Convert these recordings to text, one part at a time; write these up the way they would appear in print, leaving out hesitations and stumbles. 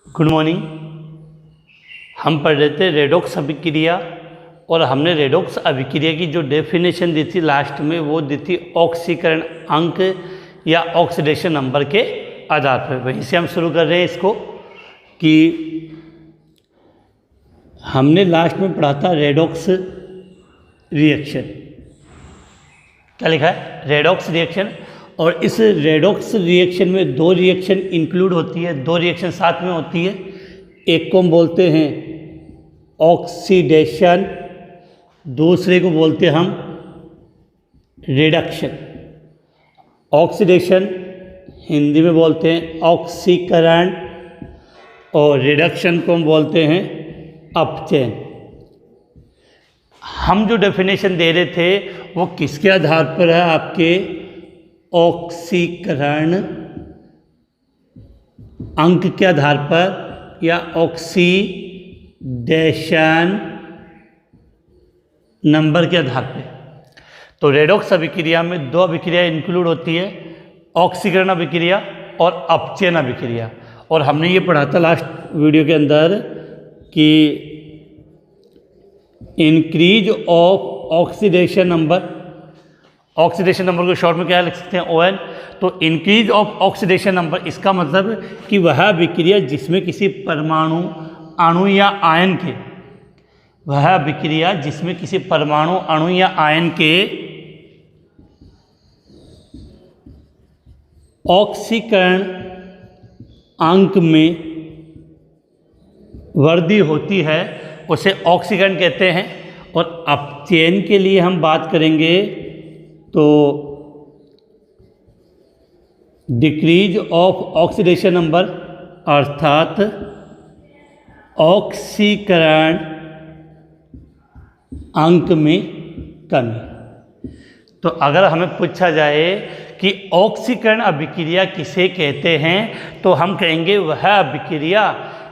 Good morning. हम पढ़ रहे थे रेडॉक्स अभिक्रिया और हमने रेडॉक्स अभिक्रिया की जो डेफिनेशन दी थी लास्ट में वो दी थी ऑक्सीकरण अंक या ऑक्सीडेशन नंबर के आधार पर। वहीं से हम शुरू कर रहे हैं इसको कि हमने लास्ट में पढ़ा था रेडॉक्स रिएक्शन। क्या लिखा है? Redox reaction. और इस रेडॉक्स रिएक्शन में दो रिएक्शन इंक्लूड होती है, दो रिएक्शन साथ में होती है। एक को हम बोलते हैं ऑक्सीडेशन, दूसरे को बोलते हैं हम रिडक्शन। ऑक्सीडेशन हिंदी में बोलते हैं ऑक्सीकरण और रिडक्शन को हम बोलते हैं अपचयन। हम जो डेफिनेशन दे रहे थे वो किसके आधार पर है? आपके ऑक्सीकरण अंक के आधार पर या ऑक्सीडेशन नंबर के आधार पर। तो रेडॉक्स अभिक्रिया में दो अभिक्रिया इंक्लूड होती है, ऑक्सीकरण अभिक्रिया और अपचयन अभिक्रिया। और हमने ये पढ़ा था लास्ट वीडियो के अंदर कि increase of oxidation number, oxidation number को शॉर्ट में क्या लिख सकते हैं? ON। तो इंक्रीज ऑफ ऑक्सीडेशन नंबर इसका मतलब कि वह अभिक्रिया जिसमें किसी परमाणु, अणु या आयन के, वह अभिक्रिया जिसमें किसी परमाणु, अणु या आयन के ऑक्सीकरण अंक में वृद्धि होती है उसे ऑक्सीकरण कहते हैं। और अपचयन के लिए हम बात करेंगे तो डिक्रीज ऑफ ऑक्सीडेशन नंबर अर्थात ऑक्सीकरण अंक में कमी। तो अगर हमें पूछा जाए कि ऑक्सीकरण अभिक्रिया किसे कहते हैं तो हम कहेंगे वह अभिक्रिया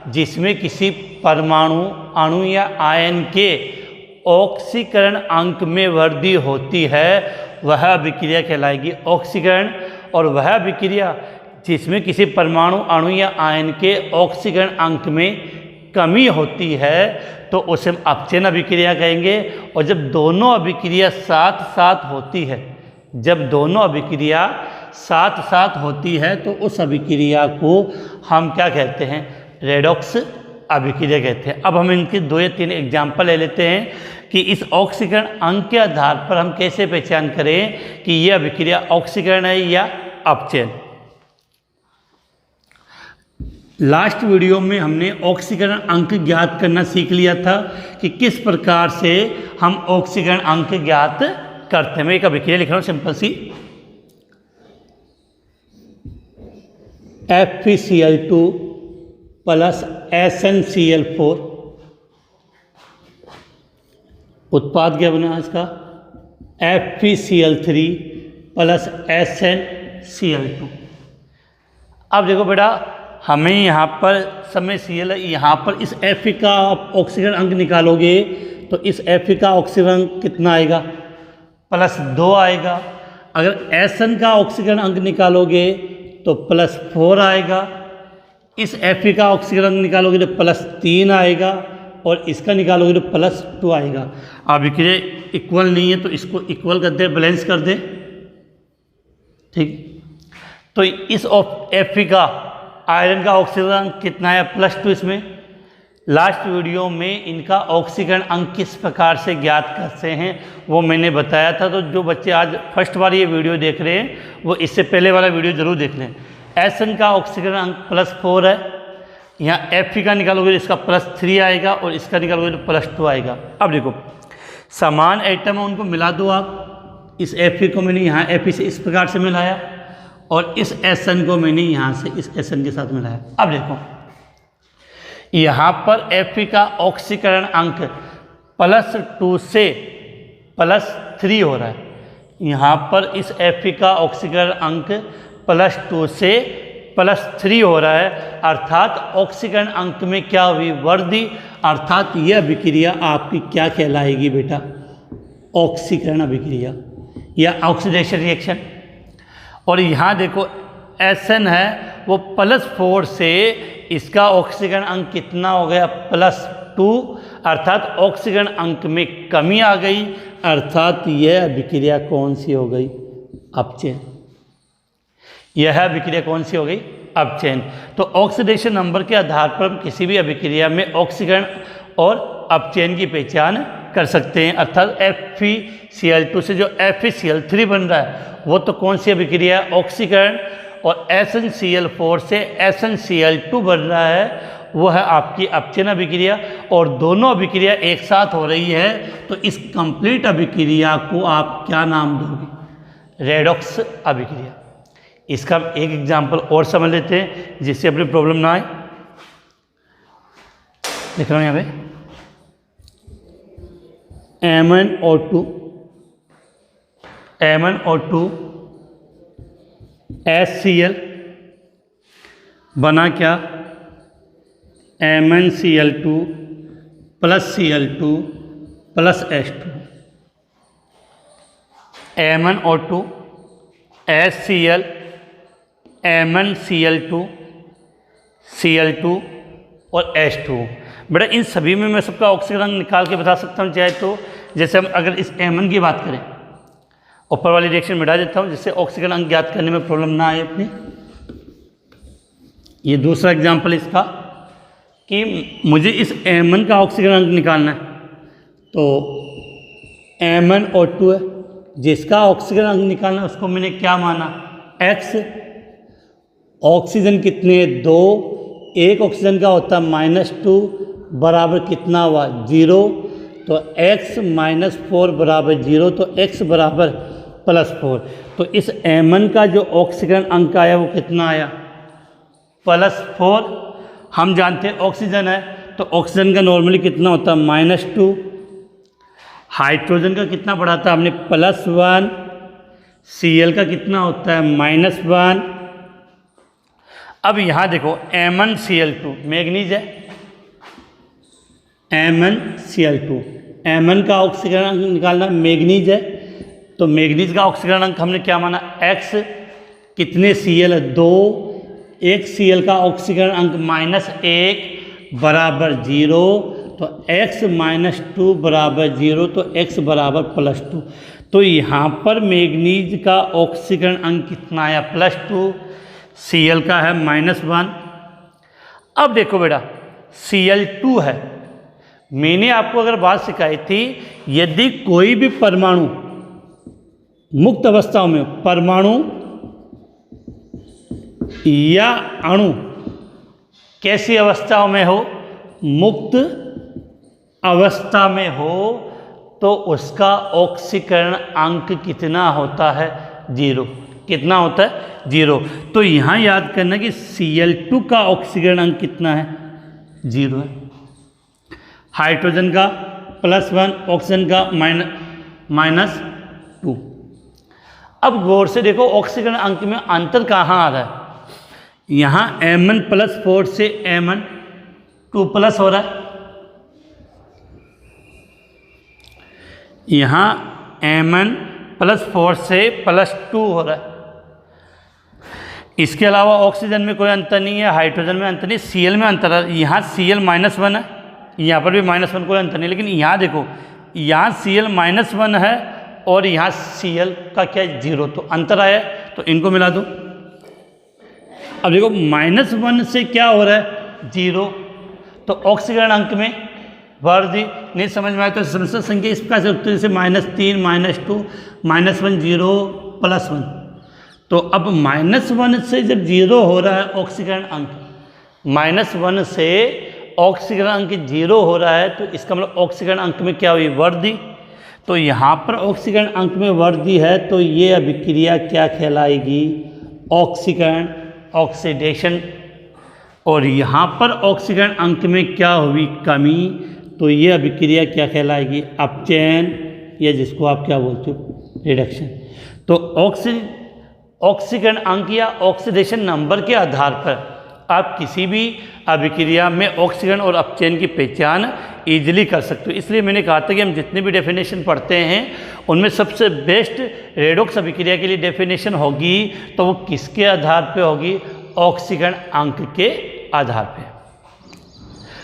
जिसमें किसी परमाणु, अणु या आयन के ऑक्सीकरण अंक में वृद्धि होती है वह अभिक्रिया कहलाएगी ऑक्सीकरण। और वह अभिक्रिया जिसमें किसी परमाणु, अणु या आयन के ऑक्सीकरण अंक में कमी होती है तो उसे हम अपचयन अभिक्रिया कहेंगे। और जब दोनों अभिक्रिया साथ साथ होती है, जब दोनों अभिक्रिया साथ साथ होती है तो उस अभिक्रिया को हम क्या कहते हैं? रेडॉक्स अभिक्रिया कहते हैं। अब हम इनके 2 या 3 एग्जाम्पल ले लेते हैं कि इस ऑक्सीकरण अंक के आधार पर हम कैसे पहचान करें कि यह अभिक्रिया ऑक्सीकरण है या अपचयन। लास्ट वीडियो में हमने ऑक्सीकरण अंक ज्ञात करना सीख लिया था कि किस प्रकार से हम ऑक्सीकरण अंक ज्ञात करते हैं। मैं एक अभिक्रिया लिख रहा हूँ सिंपल सी, FeCl2 प्लस SnCl4। उत्पाद क्या बना इसका? FeCl3 plus SnCl2। अब देखो बेटा, हमें यहाँ पर समय Cl है, यहाँ पर इस Fe का ऑक्सीकरण अंक निकालोगे तो इस Fe का ऑक्सीकरण अंक कितना आएगा? +2 आएगा। अगर Sn का ऑक्सीकरण अंक निकालोगे तो +4 आएगा। इस Fe का ऑक्सीकरण अंक निकालोगे तो +3 आएगा और इसका निकालोगे तो +2 आएगा। अभिक्रिया इक्वल नहीं है तो इसको इक्वल कर दे, बैलेंस कर दे, ठीक। तो इस Fe का आयरन का ऑक्सीकरण अंक कितना है? +2। इसमें लास्ट वीडियो में इनका ऑक्सीकरण अंक किस प्रकार से ज्ञात करते हैं वो मैंने बताया था। तो जो बच्चे आज फर्स्ट बार ये वीडियो देख रहे हैं वो इससे पहले वाला वीडियो जरूर देख लें। Sn का ऑक्सीकरण अंक +4 है, यहाँ Fe का निकालोगे तो इसका +3 आएगा और इसका निकालोगे तो +2 आएगा। अब देखो, समान एटम है उनको मिला दो आप। इस Fe को मैंने यहाँ Fe से इस प्रकार से मिलाया और इस Sn को मैंने यहाँ से इस Sn के साथ मिलाया। अब देखो, यहाँ पर Fe का ऑक्सीकरण अंक +2 से +3 हो रहा है। यहाँ पर इस Fe का ऑक्सीकरण अंक +2 से +3 हो रहा है, अर्थात ऑक्सीकरण अंक में क्या हुई? वृद्धि। अर्थात यह अभिक्रिया आपकी क्या कहलाएगी बेटा? ऑक्सीकरण अभिक्रिया या ऑक्सीडेशन रिएक्शन। और यहाँ देखो Sn है वो +4 से इसका ऑक्सीकरण अंक कितना हो गया +2, अर्थात ऑक्सीकरण अंक में कमी आ गई, अर्थात यह अभिक्रिया कौन सी हो गई अपचयन। यह अभिक्रिया कौन सी हो गई अपचयन। तो ऑक्सीडेशन नंबर के आधार पर हम किसी भी अभिक्रिया में ऑक्सीकरण और अपचयन की पहचान कर सकते हैं, अर्थात FeCl2 से जो FeCl3 बन रहा है वो तो कौन सी अभिक्रिया है ऑक्सीकरण, और SnCl4 से SnCl2 बन रहा है वो है आपकी अपचयन अभिक्रिया, और दोनों अभिक्रिया एक साथ हो रही है तो इस कंप्लीट अभिक्रिया को आप क्या नाम दोगे, रेडॉक्स अभिक्रिया। इसका एक एग्जाम्पल और समझ लेते हैं जिससे अपनी प्रॉब्लम ना आए। देख रहा हूँ यहाँ पे MnO2 HCl बना क्या MnCl2 + Cl2 + H2। MnO2 HCl MnCl2 Cl2 और H2। बेटा इन सभी में मैं सबका ऑक्सीकरण अंक निकाल के बता सकता हूँ चाहे तो। जैसे हम अगर इस Mn की बात करें, ऊपर वाली रिएक्शन मिटा देता हूँ जिससे ऑक्सीकरण अंक ज्ञात करने में प्रॉब्लम ना आए अपनी। ये दूसरा एग्जाम्पल इसका कि मुझे इस Mn का ऑक्सीकरण अंक निकालना है, तो MnO2 है जिसका ऑक्सीकरण अंक निकालना है, उसको मैंने क्या माना X। ऑक्सीजन कितने 2, एक ऑक्सीजन का होता है -2 बराबर कितना हुआ 0, तो x - 4 बराबर 0, तो x बराबर +4। तो इस Mn का जो ऑक्सीकरण अंक आया वो कितना आया +4। हम जानते हैं ऑक्सीजन है तो ऑक्सीजन का नॉर्मली कितना होता है -2, हाइड्रोजन का कितना पढ़ा था हमने +1, Cl का कितना होता है -1। अब यहाँ देखो MnCl2 मैग्नीज है, MnCl2 Mn का ऑक्सीकरण अंक निकालना मैग्नीज है, तो मैग्नीज का ऑक्सीकरण अंक हमने क्या माना X। कितने Cl है 2, एक Cl का ऑक्सीकरण अंक -1 बराबर 0, तो x - 2 बराबर 0, तो x बराबर +2। तो यहाँ पर मैग्नीज का ऑक्सीकरण अंक कितना आया +2, Cl का है -1। अब देखो बेटा Cl2 है, मैंने आपको अगर बात सिखाई थी यदि कोई भी परमाणु मुक्त अवस्थाओं में, परमाणु या अणु कैसी अवस्थाओं में हो, मुक्त अवस्था में हो, तो उसका ऑक्सीकरण अंक कितना होता है 0। कितना होता है 0। तो यहाँ याद करना कि Cl2 का ऑक्सीकरण अंक कितना है 0 है, हाइड्रोजन का +1, ऑक्सीजन का -2। अब गौर से देखो ऑक्सीकरण अंक में अंतर कहाँ आ रहा है, यहाँ Mn +4 से Mn2+ हो रहा है, यहाँ Mn +4 से +2 हो रहा है। इसके अलावा ऑक्सीजन में कोई अंतर नहीं है, हाइड्रोजन में अंतर नहीं, Cl में अंतर है। यहाँ Cl -1 है, यहाँ पर भी -1, कोई अंतर नहीं। लेकिन यहाँ देखो यहाँ Cl -1 है और यहाँ Cl का क्या 0, तो अंतर आया, तो इनको मिला दो। अब देखो -1 से क्या हो रहा है 0, तो ऑक्सीकरण अंक में वृद्धि। नहीं समझ में आया तो समस्या संख्या इस प्रकार से होती है जैसे -3 -2 -1 0 +1। तो अब -1 से जब 0 हो रहा है ऑक्सीकरण अंक, -1 से ऑक्सीकरण अंक 0 हो रहा है, तो इसका मतलब ऑक्सीकरण अंक में क्या हुई वृद्धि। तो यहाँ पर ऑक्सीकरण अंक में वृद्धि है तो ये अभिक्रिया क्या कहलाएगी ऑक्सीकरण, ऑक्सीडेशन। और यहाँ पर ऑक्सीकरण अंक में क्या हुई कमी, तो ये अभिक्रिया क्या कहलाएगी अपचयन, या जिसको आप क्या बोलते हो रिडक्शन। तो ऑक्सीकरण अंक या ऑक्सीडेशन नंबर के आधार पर आप किसी भी अभिक्रिया में ऑक्सीकरण और अपचयन की पहचान ईजिली कर सकते हो। इसलिए मैंने कहा था कि हम जितने भी डेफिनेशन पढ़ते हैं उनमें सबसे बेस्ट रेडॉक्स अभिक्रिया के लिए डेफिनेशन होगी, तो वो किसके आधार पे होगी ऑक्सीकरण अंक के आधार पे।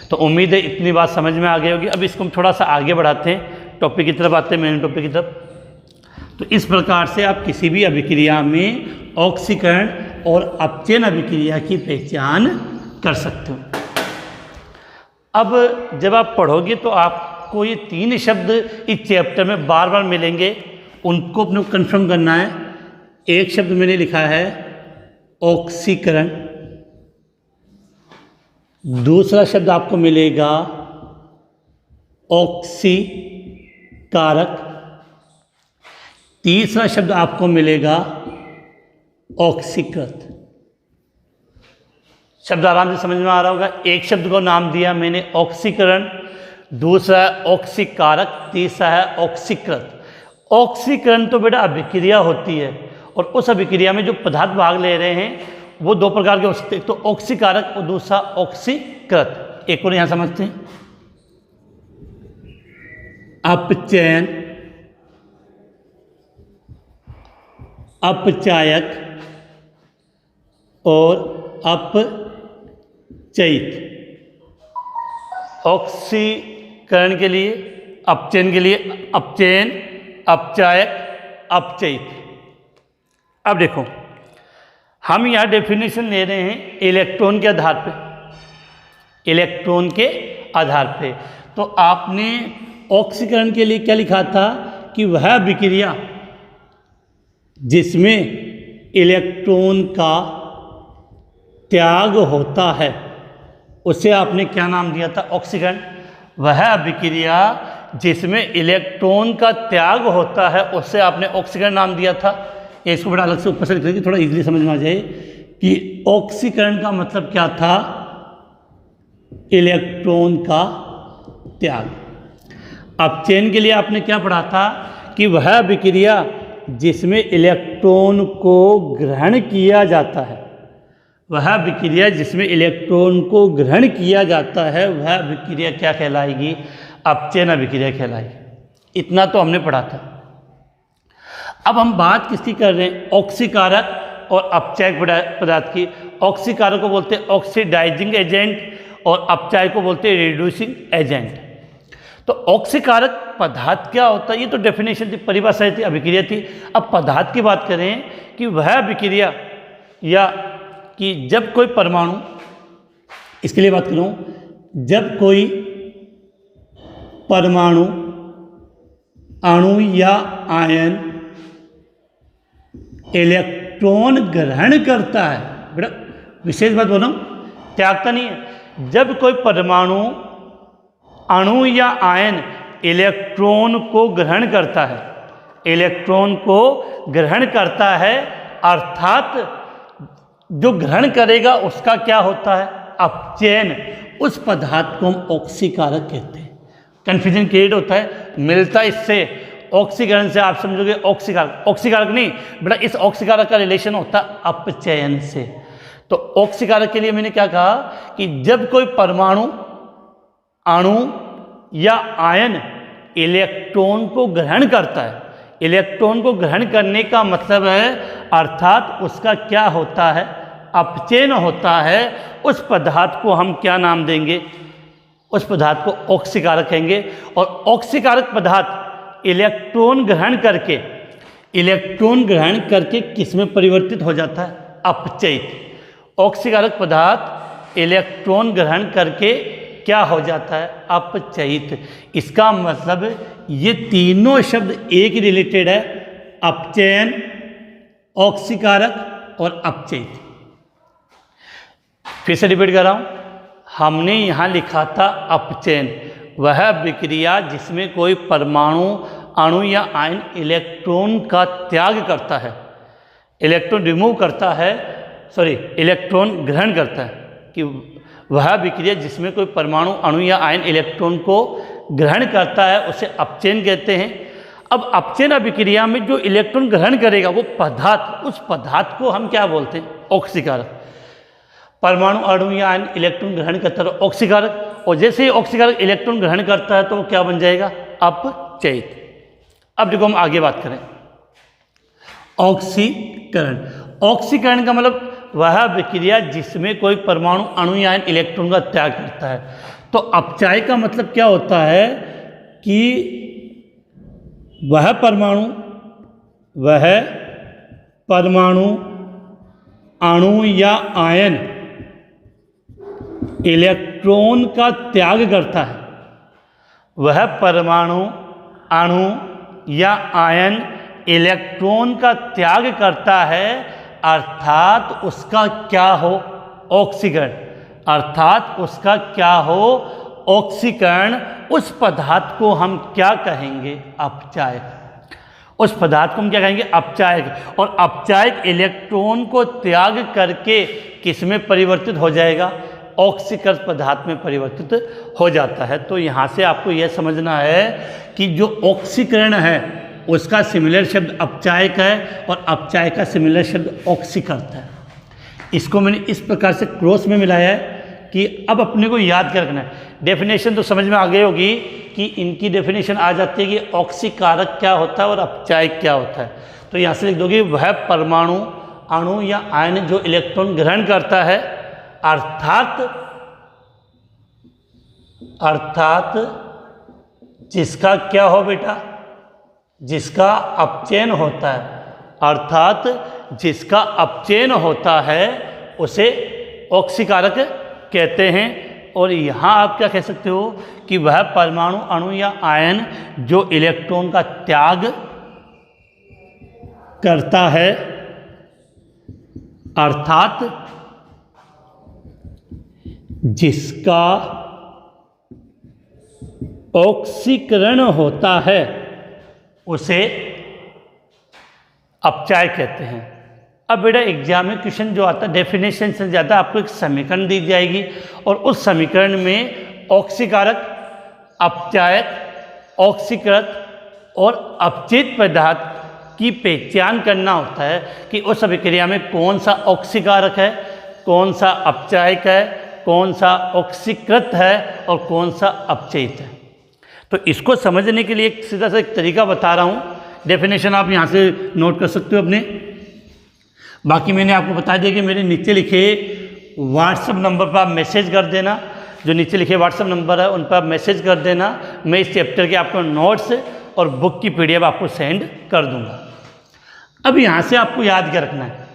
तो उम्मीद है इतनी बात समझ में आ गई होगी। अब इसको हम थोड़ा सा आगे बढ़ाते हैं, टॉपिक की तरफ आते हैं, मेन टॉपिक की तरफ। तो इस प्रकार से आप किसी भी अभिक्रिया में ऑक्सीकरण और अपचयन अभिक्रिया की पहचान कर सकते हो। अब जब आप पढ़ोगे तो आपको ये 3 शब्द इस चैप्टर में बार बार मिलेंगे, उनको अपने कंफर्म करना है। एक शब्द मैंने लिखा है ऑक्सीकरण, दूसरा शब्द आपको मिलेगा ऑक्सीकारक, तीसरा शब्द आपको मिलेगा ऑक्सीकृत। शब्द आराम से समझ में आ रहा होगा। एक शब्द को नाम दिया मैंने ऑक्सीकरण, दूसरा है ऑक्सीकारक, तीसरा है ऑक्सीकृत। ऑक्सीकरण तो बेटा अभिक्रिया होती है, और उस अभिक्रिया में जो पदार्थ भाग ले रहे हैं वो 2 प्रकार के हो सकते हैं, तो ऑक्सीकारक और दूसरा ऑक्सीकृत। एक और यहाँ समझते हैं, अपचयन, अपचायक और अपचयित। ऑक्सीकरण के लिए, अपचयन के लिए अपचयन, अपचायक, अपचयित। अब देखो हम यहाँ डेफिनेशन ले रहे हैं इलेक्ट्रॉन के आधार पे, इलेक्ट्रॉन के आधार पे। तो आपने ऑक्सीकरण के लिए क्या लिखा था कि वह अभिक्रिया जिसमें इलेक्ट्रॉन का त्याग होता है उसे आपने क्या नाम दिया था? ऑक्सीकरण। वह अभिक्रिया जिसमें इलेक्ट्रॉन का त्याग होता है उसे आपने ऑक्सीकरण नाम दिया था। ये इसको बड़ा अलग से ऊपर से लिख देंगे, थोड़ा इजीली समझ में आ जाए कि ऑक्सीकरण का मतलब क्या था? इलेक्ट्रॉन का त्याग। अपचयन के लिए आपने क्या पढ़ा था कि वह अभिक्रिया जिसमें इलेक्ट्रॉन को ग्रहण किया जाता है, वह अभिक्रिया जिसमें इलेक्ट्रॉन को ग्रहण किया जाता है वह अभिक्रिया क्या कहलाएगी? अपचयन अभिक्रिया कहलाएगी। इतना तो हमने पढ़ा था। अब हम बात किसकी कर रहे हैं? ऑक्सीकारक और अपचायक पदार्थ की। ऑक्सीकारक को बोलते हैं ऑक्सीडाइजिंग एजेंट और अपचायक को बोलते हैं रिड्यूसिंग एजेंट। तो ऑक्सीकारक पदार्थ क्या होता है? ये तो डेफिनेशन थी, परिभाषा थी, अभिक्रिया थी। अब पदार्थ की बात करें कि वह अभिक्रिया या कि जब कोई परमाणु, इसके लिए बात करूं, जब कोई परमाणु, अणु या आयन इलेक्ट्रॉन ग्रहण करता है, बेटा विशेष बात बोलो, त्यागता नहीं है। जब कोई परमाणु, अणु या आयन इलेक्ट्रॉन को ग्रहण करता है, इलेक्ट्रॉन को ग्रहण करता है, अर्थात जो ग्रहण करेगा उसका क्या होता है? अपचयन। उस पदार्थ को हम ऑक्सीकारक कहते हैं। कन्फ्यूजन क्रिएट होता है, मिलता इससे ऑक्सीकरण से आप समझोगे ऑक्सीकारक, ऑक्सीकारक नहीं बेटा, इस ऑक्सीकारक का रिलेशन होता है अपचयन से। तो ऑक्सीकारक के लिए मैंने क्या कहा कि जब कोई परमाणु, अणु या आयन इलेक्ट्रॉन को ग्रहण करता है, इलेक्ट्रॉन को ग्रहण करने का मतलब है अर्थात उसका क्या होता है? अपचयन होता है। उस पदार्थ को हम क्या नाम देंगे? उस पदार्थ को ऑक्सीकारक कहेंगे। और ऑक्सीकारक पदार्थ इलेक्ट्रॉन ग्रहण करके, इलेक्ट्रॉन ग्रहण करके किस में परिवर्तित हो जाता है? अपचयित। ऑक्सीकारक पदार्थ इलेक्ट्रॉन ग्रहण करके क्या हो जाता है? अपचयित। इसका मतलब ये तीनों शब्द एक ही रिलेटेड है, अपचयन, ऑक्सीकारक और अपचयित। फिर से रिपीट कर रहा हूँ, हमने यहाँ लिखा था अपचयन, वह अभिक्रिया जिसमें कोई परमाणु, अणु या आयन इलेक्ट्रॉन का त्याग करता है, इलेक्ट्रॉन रिमूव करता है, सॉरी इलेक्ट्रॉन ग्रहण करता है, कि वह अभिक्रिया जिसमें कोई परमाणु, अणु या आयन इलेक्ट्रॉन को ग्रहण करता है उसे अपचयन कहते हैं। अब अपचयन अभिक्रिया में जो इलेक्ट्रॉन ग्रहण करेगा वो पदार्थ, उस पदार्थ को हम क्या बोलते हैं? ऑक्सीकारक। परमाणु, अणु या आयन इलेक्ट्रॉन ग्रहण करता है ऑक्सीकारक, और जैसे ही ऑक्सीकारक इलेक्ट्रॉन ग्रहण करता है तो वो क्या बन जाएगा? अपचयित। अब देखो हम आगे बात करें, ऑक्सीकरण। ऑक्सीकरण का मतलब वह विक्रिया जिसमें कोई परमाणु अणु या इलेक्ट्रॉन का त्याग करता है। तो अपचाय का मतलब क्या होता है कि वह परमाणु अणु या आयन इलेक्ट्रॉन का त्याग करता है। वह परमाणु अणु या आयन इलेक्ट्रॉन का त्याग करता है, अर्थात उसका क्या हो, ऑक्सीकरण। अर्थात उसका क्या हो, ऑक्सीकरण। उस पदार्थ को हम क्या कहेंगे, अपचायक। उस पदार्थ को हम क्या कहेंगे, अपचायक। और अपचायक इलेक्ट्रॉन को त्याग करके किस में परिवर्तित हो जाएगा, ऑक्सीकृत पदार्थ में परिवर्तित हो जाता है। तो यहाँ से आपको यह समझना है कि जो ऑक्सीकरण है उसका सिमिलर शब्द अपचायक है और अपचायक का सिमिलर शब्द ऑक्सीकृत है। इसको मैंने इस प्रकार से क्रॉस में मिलाया है कि अब अपने को याद कर रखना है। डेफिनेशन तो समझ में आ गई होगी कि इनकी डेफिनेशन आ जाती है कि ऑक्सीकारक क्या होता है और अपचायक क्या होता है। तो यहाँ से लिख दोगे वह परमाणु अणु या आयन जो इलेक्ट्रॉन ग्रहण करता है, अर्थात जिसका क्या हो बेटा, जिसका अपचयन होता है। अर्थात जिसका अपचयन होता है उसे ऑक्सीकारक कहते हैं। और यहाँ आप क्या कह सकते हो कि वह परमाणु अणु या आयन जो इलेक्ट्रॉन का त्याग करता है, अर्थात जिसका ऑक्सीकरण होता है उसे अपचाय कहते हैं। अब बेटा एग्जाम में क्वेश्चन जो आता है डेफिनेशन से ज़्यादा आपको एक समीकरण दी जाएगी और उस समीकरण में ऑक्सीकारक, अपचायक, ऑक्सीकृत और अपचित पदार्थ की पहचान करना होता है कि उस अभिक्रिया में कौन सा ऑक्सीकारक है, कौन सा अपचायक है, कौन सा ऑक्सीकृत है और कौन सा अपचयित है। तो इसको समझने के लिए एक सीधा सा एक तरीका बता रहा हूँ। डेफिनेशन आप यहाँ से नोट कर सकते हो अपने। बाकी मैंने आपको बता दिया कि मेरे नीचे लिखे व्हाट्सएप नंबर पर आप मैसेज कर देना। जो नीचे लिखे व्हाट्सएप नंबर है उन पर आप मैसेज कर देना। मैं इस चैप्टर के आपको नोट्स और बुक की PDF आपको सेंड कर दूंगा। अब यहाँ से आपको याद क्या रखना है,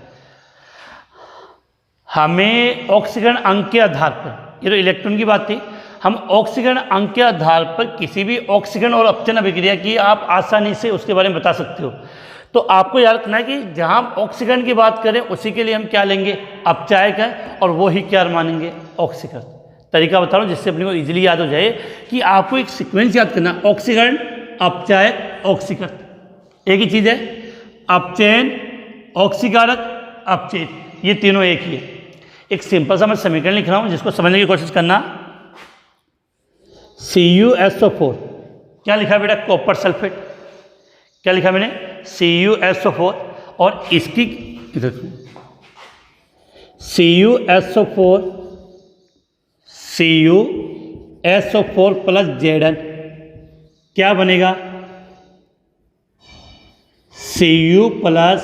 हमें ऑक्सीकरण अंक के आधार पर, ये तो इलेक्ट्रॉन की बात थी, हम ऑक्सीकरण अंक के आधार पर किसी भी ऑक्सीकरण और अपचयन अभिक्रिया की आप आसानी से उसके बारे में बता सकते हो। तो आपको याद रखना है कि जहाँ हम ऑक्सीकरण की बात करें उसी के लिए हम क्या लेंगे, अपचायक है, और वो ही क्या मानेंगे, ऑक्सीकृत। तरीका बता रहा हूँ जिससे अपने को इजीली याद हो जाए कि आपको एक सीक्वेंस याद करना, ऑक्सीकरण, अपचायक, ऑक्सीकृत, एक ही चीज़ है। अपचयन, ऑक्सीकारक, अपचयित, ये तीनों एक ही है। एक सिंपल सा मैं समीकरण लिख रहा हूँ जिसको समझने की कोशिश करना। CuSO4 क्या लिखा बेटा, कॉपर सल्फेट। क्या लिखा मैंने, CuSO4, और इसकी CuSO4 प्लस Zn क्या बनेगा, Cu प्लस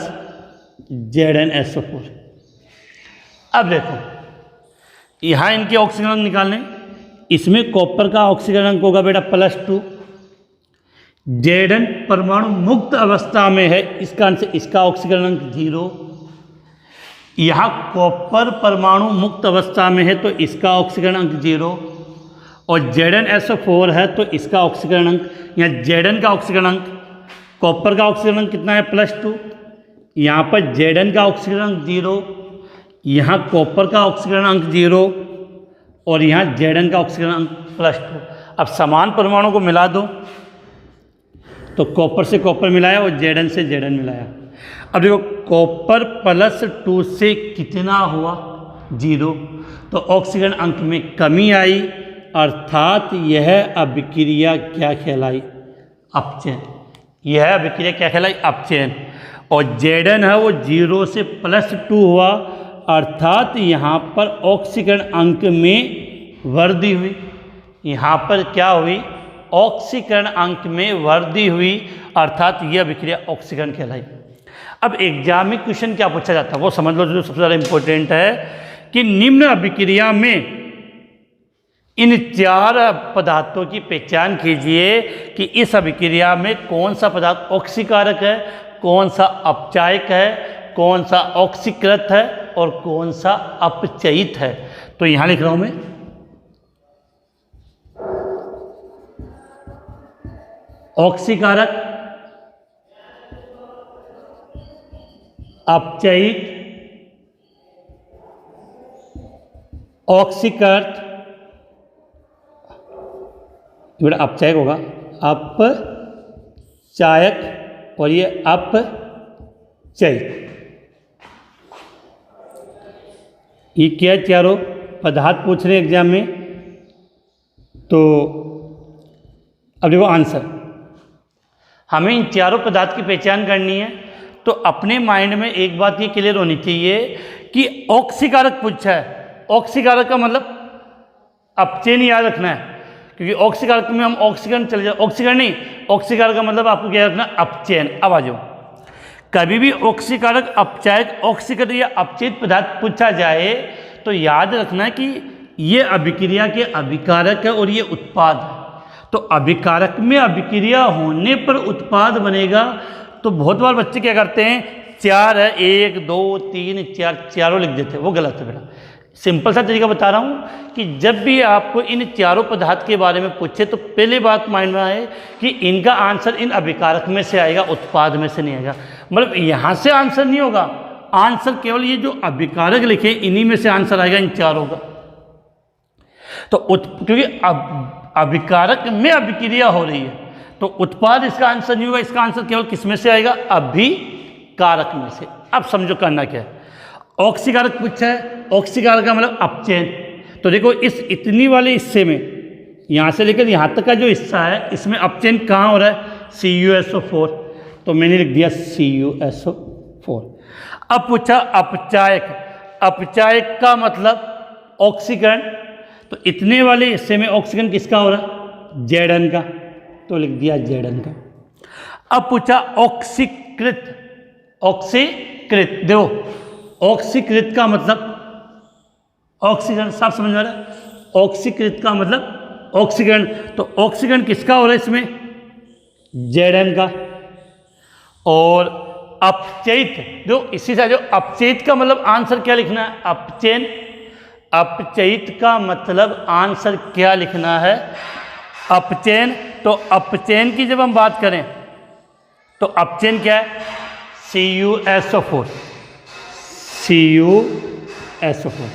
ZnSO4। अब देखो यहाँ इनके ऑक्सीकरण अंक निकालने, इसमें कॉपर का ऑक्सीकरण अंक होगा बेटा +2। Zn परमाणु मुक्त अवस्था में है, इस कारण से इसका ऑक्सीकरण अंक 0। यहाँ कॉपर परमाणु मुक्त अवस्था में है तो इसका ऑक्सीकरण अंक 0, और ZnSO4 है तो इसका ऑक्सीकरण अंक, यहाँ Zn का ऑक्सीकरण अंक, कॉपर का ऑक्सीकरण अंक कितना है +2, यहाँ पर Zn का ऑक्सीकरण अंक 0, यहाँ कॉपर का ऑक्सीकरण अंक 0 और यहाँ Zn का ऑक्सीकरण अंक +2। अब समान परमाणु को मिला दो, तो कॉपर से कॉपर मिलाया और Zn से Zn मिलाया। अब देखो कॉपर +2 से कितना हुआ, 0, तो ऑक्सीकरण अंक में कमी आई, अर्थात यह अभिक्रिया क्या कहलाई, अपचयन। यह अभिक्रिया क्या कहलाई, अपचयन। और Zn है वो 0 से +2 हुआ, अर्थात यहाँ पर ऑक्सीकरण अंक में वृद्धि हुई। यहाँ पर क्या हुई, ऑक्सीकरण अंक में वृद्धि हुई, अर्थात यह अभिक्रिया ऑक्सीकरण कहलाई। अब एग्जाम में क्वेश्चन क्या पूछा जाता है वो समझ लो, जो सबसे ज़्यादा इंपॉर्टेंट है कि निम्न अभिक्रिया में इन 4 पदार्थों की पहचान कीजिए कि इस अभिक्रिया में कौन सा पदार्थ ऑक्सीकारक है, कौन सा अपचायक है, कौन सा ऑक्सीकृत है और कौन सा अपचयित है। तो यहां लिख रहा हूं मैं, ऑक्सीकारक, अपचयित, ऑक्सीकृत, बेटा अपचायक होगा, अपचायक और ये अपचयित। ये क्या चारों पदार्थ पूछ रहे हैं एग्जाम में। तो अब देखो आंसर, हमें इन 4 पदार्थ की पहचान करनी है। तो अपने माइंड में एक बात ये क्लियर होनी चाहिए कि ऑक्सीकारक पूछा है, ऑक्सीकारक का मतलब अपचयन याद रखना है, क्योंकि ऑक्सीकारक में हम ऑक्सीकरण चले जाए, ऑक्सीकरण नहीं, ऑक्सीकारक का मतलब आपको क्या रखना, अपचयन। अब आ जाओ, कभी भी ऑक्सीकारक, अपचायक, ऑक्सीकृत या अपचयित पदार्थ पूछा जाए तो याद रखना कि ये अभिक्रिया के अभिकारक है और ये उत्पाद है। तो अभिकारक में अभिक्रिया होने पर उत्पाद बनेगा। तो बहुत बार बच्चे क्या करते हैं, 4 है, 1 2 3 4 चारों लिख देते हैं, वो गलत है बेटा। सिंपल सा तरीका बता रहा हूँ कि जब भी आपको इन 4 पदार्थ के बारे में पूछे तो पहले बात माइंड में आए कि इनका आंसर इन अभिकारक में से आएगा, उत्पाद में से नहीं आएगा। मतलब यहाँ से आंसर नहीं होगा, आंसर केवल ये जो अभिकारक लिखे इन्हीं में से आंसर आएगा, इन 4 का। तो क्योंकि अभिकारक में अभिक्रिया हो रही है तो उत्पाद इसका आंसर नहीं होगा, इसका आंसर केवल किस में से आएगा, अभिकारक में से। अब समझो करना क्या है। ऑक्सीकारक पूछा है, ऑक्सीकारक का मतलब अपचयन। तो देखो इस इतनी वाले हिस्से में, यहाँ से लेकर यहाँ तक का जो हिस्सा है, इसमें अपचयन कहाँ हो रहा है, CuSO4। तो मैंने लिख दिया CuSO4। अब पूछा अपचायक, अपचायक का मतलब ऑक्सीकरण। तो इतने वाले हिस्से में ऑक्सीकरण किसका हो रहा है, Zn का, तो लिख दिया Zn का। अब पूछा ऑक्सीकृत, ऑक्सीकृत, देखो ऑक्सीकृत का मतलब ऑक्सीकरण, सब समझ में आ रहा है। ऑक्सीकृत का मतलब ऑक्सीकरण, तो ऑक्सीकरण किसका हो रहा है इसमें, Zn का। और अपचयित, जो इसी से जो अपचयित का मतलब आंसर क्या लिखना है, अपचयन। अपचयित का मतलब आंसर क्या लिखना है, अपचयन। तो अपचयन की जब हम बात करें तो अपचयन क्या है, CuSO4, CuSO4।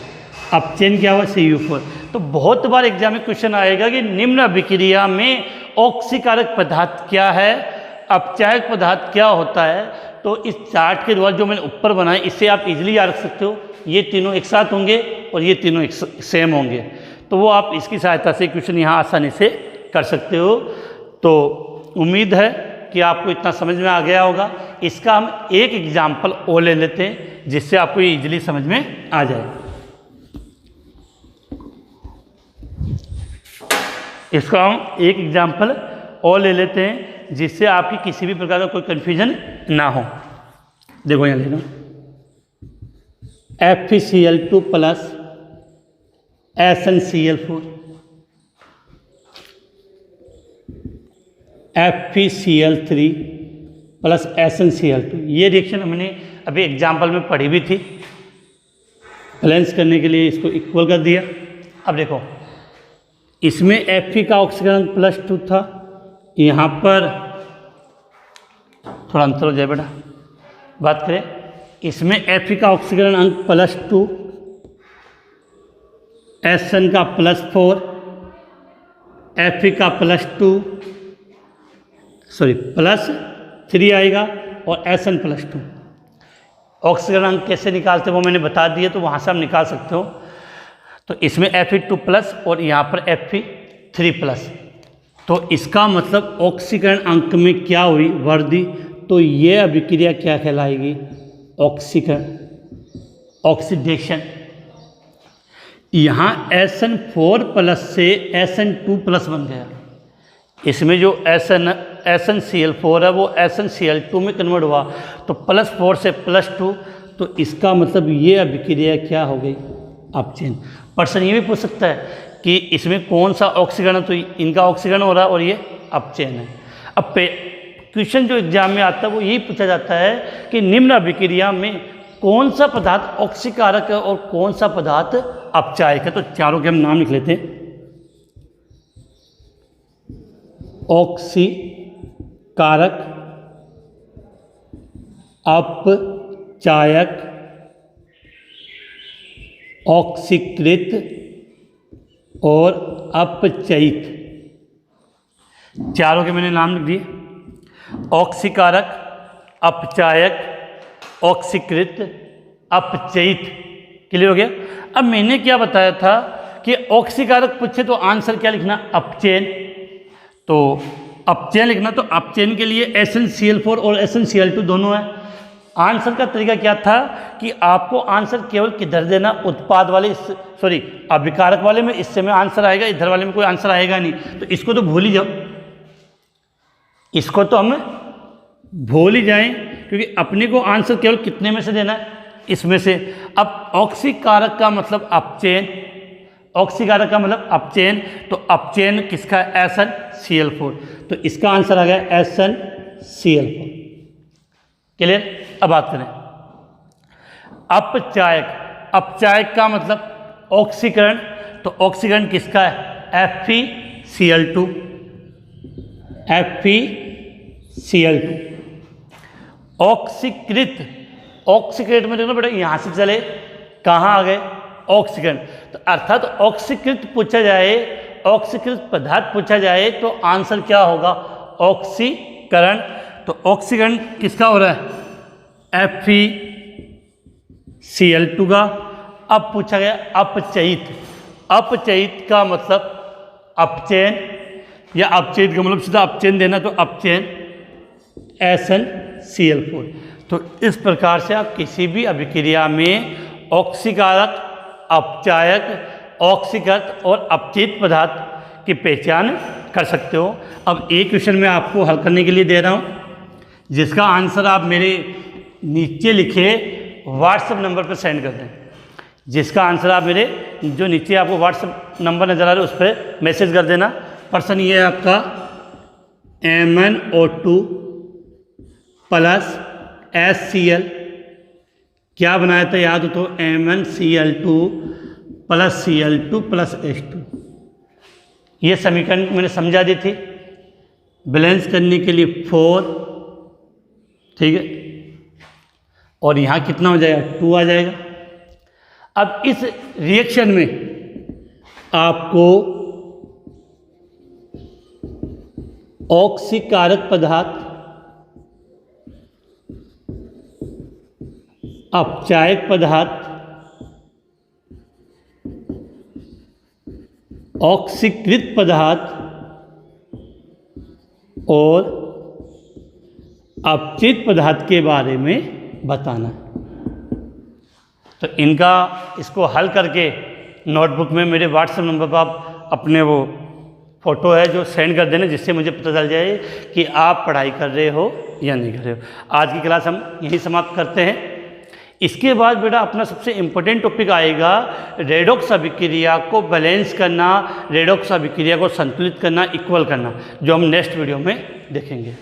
अपचयन क्या हुआ, Cu4। तो बहुत बार एग्जाम में क्वेश्चन आएगा कि निम्न अभिक्रिया में ऑक्सीकारक पदार्थ क्या है, अपचायक पदार्थ क्या होता है। तो इस चार्ट के द्वारा जो मैंने ऊपर बनाया इससे आप इजीली याद रख सकते हो, ये तीनों एक साथ होंगे और ये तीनों एक सेम होंगे। तो वो आप इसकी सहायता से क्वेश्चन यहाँ आसानी से कर सकते हो। तो उम्मीद है कि आपको इतना समझ में आ गया होगा। इसका हम एक एग्जाम्पल और ले लेते हैं जिससे आपको ये इजीली समझ में आ जाए। इसका हम एक एग्जाम्पल और ले लेते हैं जिससे आपकी किसी भी प्रकार का कोई कन्फ्यूजन ना हो। देखो यहाँ लेना, FeCl2 plus SnCl4, FeCl3 plus SnCl2। ये रिएक्शन हमने अभी एग्जाम्पल में पढ़ी भी थी। बैलेंस करने के लिए इसको इक्वल कर दिया। अब देखो इसमें Fe का ऑक्सीकरण +2 था, यहाँ पर थोड़ा अंतर हो जाए बेटा। बात करें इसमें Fe का ऑक्सीकरण अंक +2, Sn का +4, Fe का +2 +3 आएगा और Sn +2। ऑक्सीकरण अंक कैसे निकालते वो मैंने बता दिया, तो वहाँ से आप निकाल सकते हो। तो इसमें Fe2+ और यहाँ पर Fe3+। तो इसका मतलब ऑक्सीकरण अंक में क्या हुई, वृद्धि। तो ये अभिक्रिया क्या कहलाएगी, ऑक्सीकरण, ऑक्सीडेशन। यहाँ Sn4+ से Sn2+ बन गया। इसमें जो SnCl4 है वो SnCl2 में कन्वर्ट हुआ, तो +4 से +2, तो इसका मतलब ये अभिक्रिया क्या हो गई, अपचयन। प्रश्न ये भी पूछ सकता है कि इसमें कौन सा ऑक्सीकरण है, तो इनका ऑक्सीकरण हो रहा है और ये अपचयन है। अब क्वेश्चन जो एग्जाम में आता है वो यही पूछा जाता है कि निम्न अभिक्रिया में कौन सा पदार्थ ऑक्सीकारक है और कौन सा पदार्थ अपचायक है। तो चारों के हम नाम लिख लेते हैं। ऑक्सीकारक, अपचायक, ऑक्सीकृत और अपचयित, चारों के मैंने नाम लिख दिए। ऑक्सीकारक, अपचायक, ऑक्सीकृत, अपचयित। क्लियर हो गया। अब मैंने क्या बताया था कि ऑक्सीकारक पूछे तो आंसर क्या लिखना, अपचयन। तो अपचयन लिखना, तो अपचयन के लिए SnCl4 और SnCl2 दोनों है। आंसर का तरीका क्या था कि आपको आंसर केवल किधर देना, उत्पाद वाले, सॉरी अभिकारक वाले में इससे में आंसर आएगा, इधर वाले में कोई आंसर आएगा नहीं। तो इसको तो भूल ही जाओ, इसको तो हम भूल ही जाएं, क्योंकि अपने को आंसर केवल कितने में से देना है, इसमें से। अब ऑक्सीकारक का मतलब अपचयन, ऑक्सीकारक का मतलब अपचयन, तो अपचयन किसका, SnCl4, तो इसका आंसर आ गया SnCl4। क्लियर। अब बात करें अपचायक। अपचायक का मतलब ऑक्सीकरण, तो ऑक्सीकरण किसका है, FeCl2, FeCl2। ऑक्सीकृत, ऑक्सीकृत में देखो बेटा यहाँ से चले कहाँ आ गए, ऑक्सीकरण। तो अर्थात ऑक्सीकृत पूछा जाए, ऑक्सीकृत पदार्थ पूछा जाए तो आंसर क्या होगा, ऑक्सीकरण। तो ऑक्सीकरण किसका हो रहा है, FeCl2 का। अब पूछा गया अपचयित। अपचयित का मतलब अपचयन, या अपचयित का मतलब सीधा अपचयन देना, तो अपचयन SnCl4। तो इस प्रकार से आप किसी भी अभिक्रिया में ऑक्सीकारक, अपचायक, ऑक्सीकृत और अपचयित पदार्थ की पहचान कर सकते हो। अब एक क्वेश्चन मैं आपको हल करने के लिए दे रहा हूँ, जिसका आंसर आप मेरे नीचे लिखे व्हाट्सएप नंबर पर सेंड कर दें। जिसका आंसर आप मेरे जो नीचे आपको व्हाट्सएप नंबर नज़र आ रहा है उस पर मैसेज कर देना। प्रश्न ये है आपका MnO2 + HCl क्या बनाया था, याद हो तो MnCl2 + Cl2 + H2। ये समीकरण मैंने समझा दी थी। बैलेंस करने के लिए 4, ठीक है, और यहाँ कितना हो जाएगा, 2 आ जाएगा। अब इस रिएक्शन में आपको ऑक्सीकारक पदार्थ, अपचायक पदार्थ, ऑक्सीकृत पदार्थ और अपचयित पदार्थ के बारे में बताना। तो इनका इसको हल करके नोटबुक में मेरे व्हाट्सएप नंबर पर आप अपने वो फ़ोटो है जो सेंड कर देना, जिससे मुझे पता चल जाए कि आप पढ़ाई कर रहे हो या नहीं कर रहे हो। आज की क्लास हम यहीं समाप्त करते हैं। इसके बाद बेटा अपना सबसे इम्पोर्टेंट टॉपिक आएगा रेडॉक्स अभिक्रिया को बैलेंस करना, रेडॉक्स अभिक्रिया को संतुलित करना, इक्वल करना, जो हम नेक्स्ट वीडियो में देखेंगे।